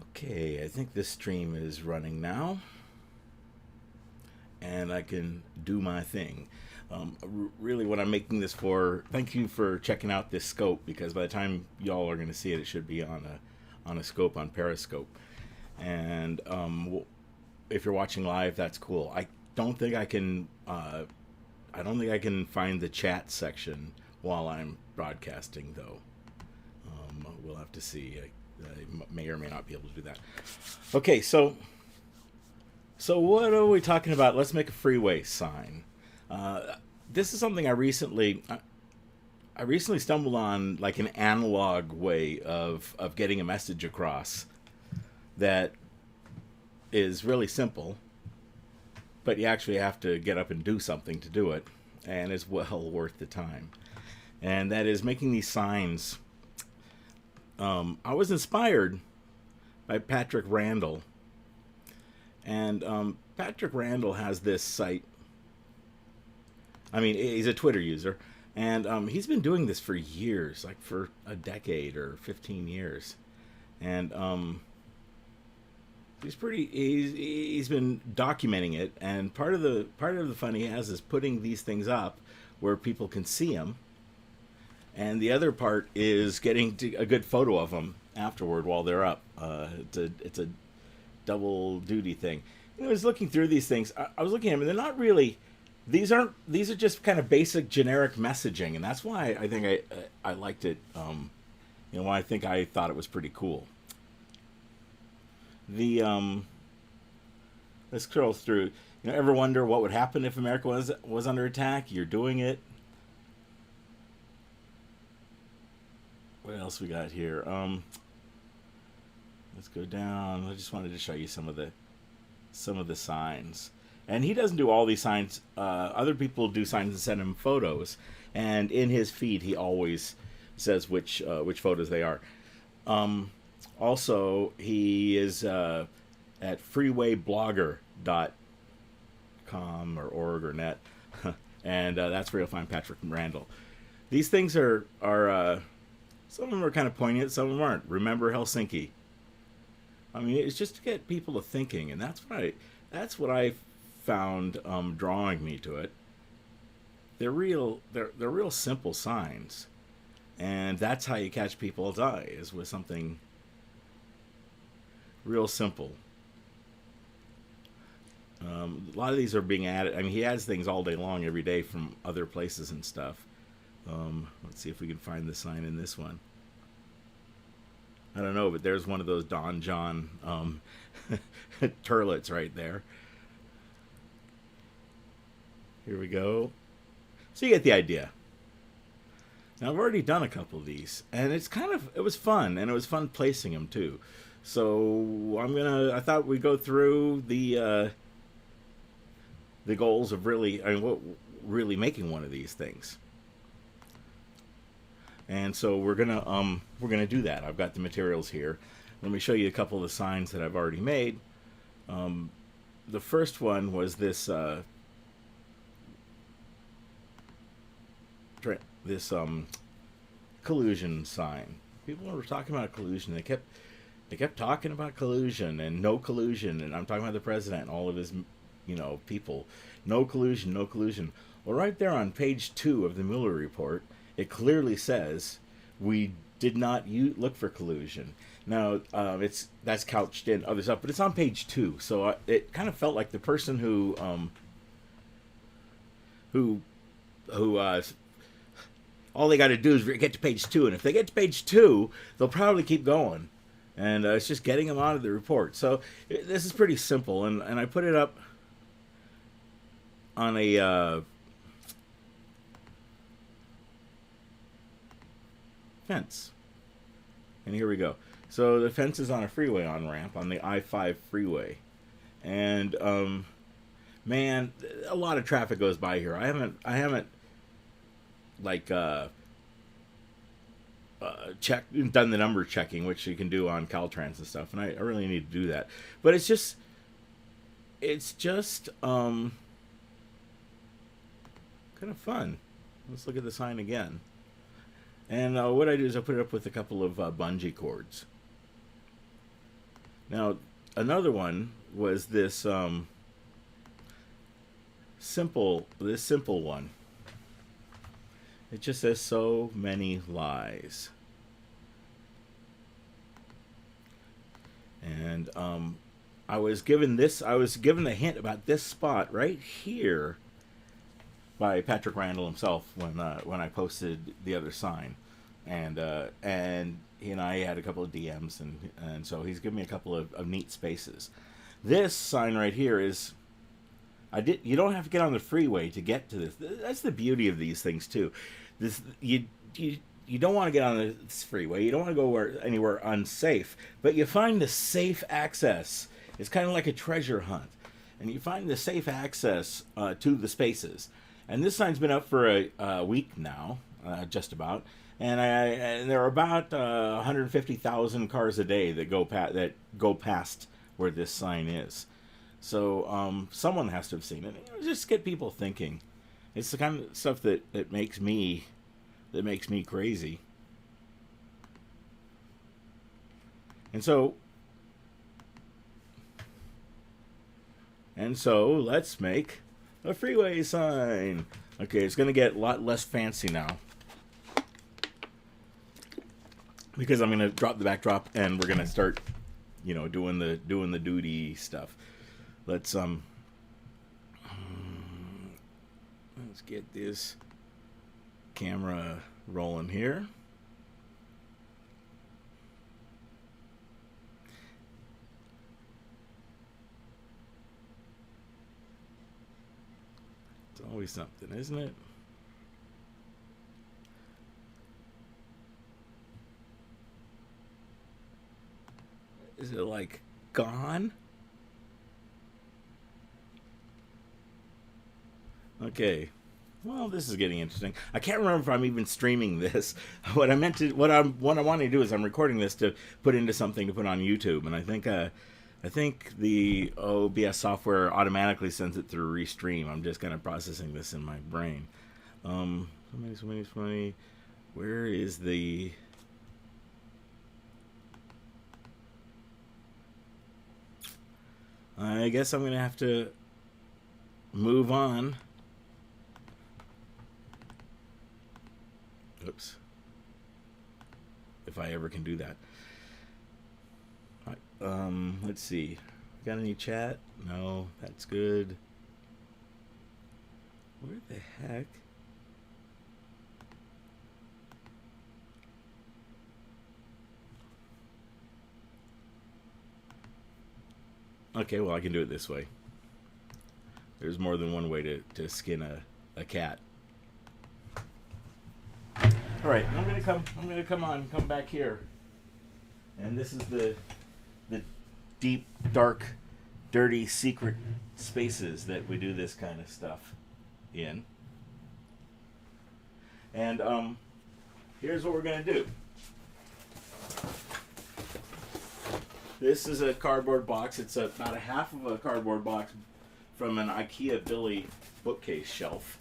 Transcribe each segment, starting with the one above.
Okay, I think this stream is running now, and I can do my thing. Really, what I'm making this for. Thank you for checking out this scope, because by the time y'all are going to see it, it should be on a scope on Periscope. And if you're watching live, that's cool. Don't think I can. I don't think I can find the chat section while I'm broadcasting, though. We'll have to see. I may or may not be able to do that. Okay, so what are we talking about? Let's make a freeway sign. This is something I recently stumbled on, like an analog way of getting a message across that is really simple, but you actually have to get up and do something to do it, and is well worth the time. And that is making these signs. I was inspired by Patrick Randall, and Patrick Randall has this site. I mean, he's a Twitter user, and he's been doing this for years, like for a decade or 15 years, and he's been documenting it. And part of the fun he has is putting these things up where people can see them, and the other part is getting a good photo of them afterward while they're up. It's a double duty thing. I was looking through these things. I was looking at them, and they're not really. These are just kind of basic generic messaging, and that's why I think I liked it. Why I think I thought it was pretty cool. Let's scroll through. Ever wonder what would happen if America was under attack? You're doing it. What else we got here? Let's go down. I just wanted to show you some of the signs. And he doesn't do all these signs. Other people do signs and send him photos. And in his feed, he always says which photos they are. Also, he is at freewayblogger.com or org or net. And that's where you'll find Patrick Randall. These things are some of them are kind of poignant, some of them aren't. Remember Helsinki. I mean, it's just to get people to thinking, and that's what I found drawing me to it. They're real simple signs, and that's how you catch people's eye, is with something real simple. A lot of these are being added. I mean, he adds things all day long, every day, from other places and stuff. Let's see if we can find the sign in this one. I don't know, but there's one of those Don John turlets right there. Here we go. So you get the idea. Now, I've already done a couple of these, and it was fun, and it was fun placing them too. So I thought we'd go through the goals of really making one of these things. And so we're gonna do that. I've got the materials here. Let me show you a couple of the signs that I've already made. The first one was this collusion sign. People were talking about collusion. They kept talking about collusion and no collusion, and I'm talking about the president and all of his people. No collusion, no collusion. Well, right there on page 2 of the Mueller report, it clearly says we did not look for collusion. Now, that's couched in other stuff, but it's on page 2. So it kind of felt like the person who all they got to do is get to page 2, and if they get to page 2, they'll probably keep going, and it's just getting them out of the report. So this is pretty simple, and I put it up on a fence. And here we go. So the fence is on a freeway on-ramp on the I-5 freeway. And man, a lot of traffic goes by here. I haven't like done the number checking, which you can do on Caltrans and stuff, and I really need to do that. But it's just kind of fun. Let's look at the sign again. And what I do is I put it up with a couple of bungee cords. Now, another one was this simple one. It just says so many lies. And I was given the hint about this spot right here by Patrick Randall himself when I posted the other sign, and he and I had a couple of DMs, and so he's given me a couple of neat spaces. This sign right here is, you don't have to get on the freeway to get to this. That's the beauty of these things too. You don't want to get on this freeway. You don't want to go anywhere unsafe, but you find the safe access. It's kind of like a treasure hunt, and you find the safe access to the spaces. And this sign's been up for a week now, just about. And there are about 150,000 cars a day that go past where this sign is. So someone has to have seen it. Just get people thinking. It's the kind of stuff that makes me crazy. And so let's make a freeway sign. Okay, it's going to get a lot less fancy now, because I'm going to drop the backdrop and we're going to start, doing the duty stuff. Let's get this camera rolling here. It's always something, isn't it? Is it like gone? Okay. Well, this is getting interesting. I can't remember if I'm even streaming this. What I want to do is I'm recording this to put into something to put on YouTube, and I think the OBS software automatically sends it through Restream. I'm just kind of processing this in my brain. So many. Where is the... I guess I'm going to have to move on. Oops. If I ever can do that. Let's see. Got any chat? No, that's good. Where the heck? Okay, well, I can do it this way. There's more than one way to skin a cat. All right, I'm gonna come back here, and this is the deep, dark, dirty, secret spaces that we do this kind of stuff in. And here's what we're gonna do. This is a cardboard box. It's about a half of a cardboard box from an IKEA Billy bookcase shelf.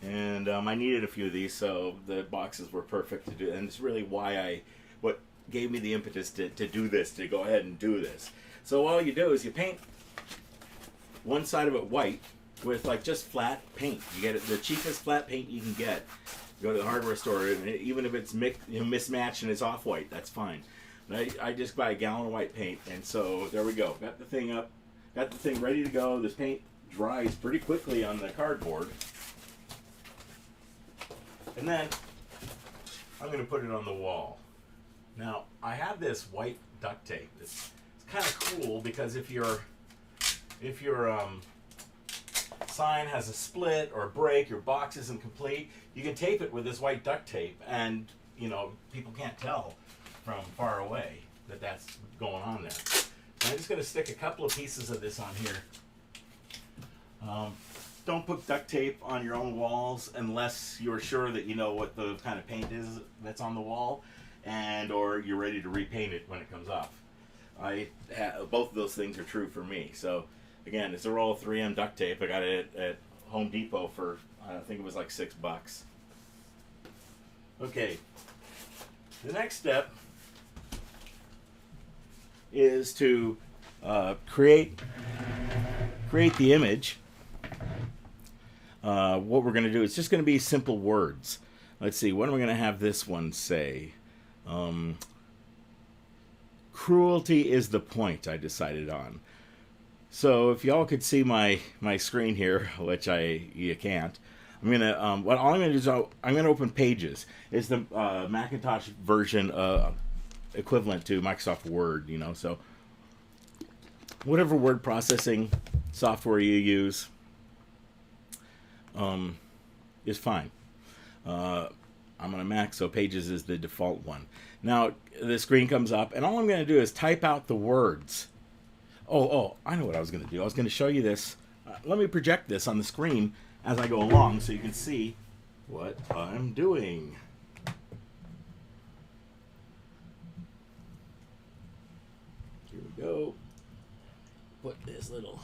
And I needed a few of these, so the boxes were perfect to do. And it's really what gave me the impetus to do this, to go ahead and do this. So all you do is you paint one side of it white with like just flat paint. You get the cheapest flat paint you can get. You go to the hardware store, and even if it's mismatched and it's off-white, that's fine. But I just buy a gallon of white paint, and so there we go. Got the thing up, got the thing ready to go. This paint dries pretty quickly on the cardboard. And then I'm going to put it on the wall. Now, I have this white duct tape. It's kind of cool because if your sign has a split or a break, your box isn't complete, you can tape it with this white duct tape, and people can't tell from far away that that's going on there. So I'm just going to stick a couple of pieces of this on here. Don't put duct tape on your own walls unless you're sure that you know what the kind of paint is that's on the wall, or you're ready to repaint it when it comes off. Both of those things are true for me. So again, it's a roll of 3M duct tape. I got it at Home Depot for, I think it was like $6. Okay, the next step is to create the image. What we're going to do is just going to be simple words. Let's see, what am I going to have this one say? Cruelty is the point I decided on. So if y'all could see my screen here, which you can't, I'm gonna all I'm gonna do is I'm gonna open Pages. It's the Macintosh version equivalent to Microsoft Word, you know. So whatever word processing software you use is fine. I'm on a Mac, so Pages is the default one. Now the screen comes up, and all I'm going to do is type out the words. Oh, I know what I was going to do. I was going to show you this. Let me project this on the screen as I go along so you can see what I'm doing. Here we go. Put this little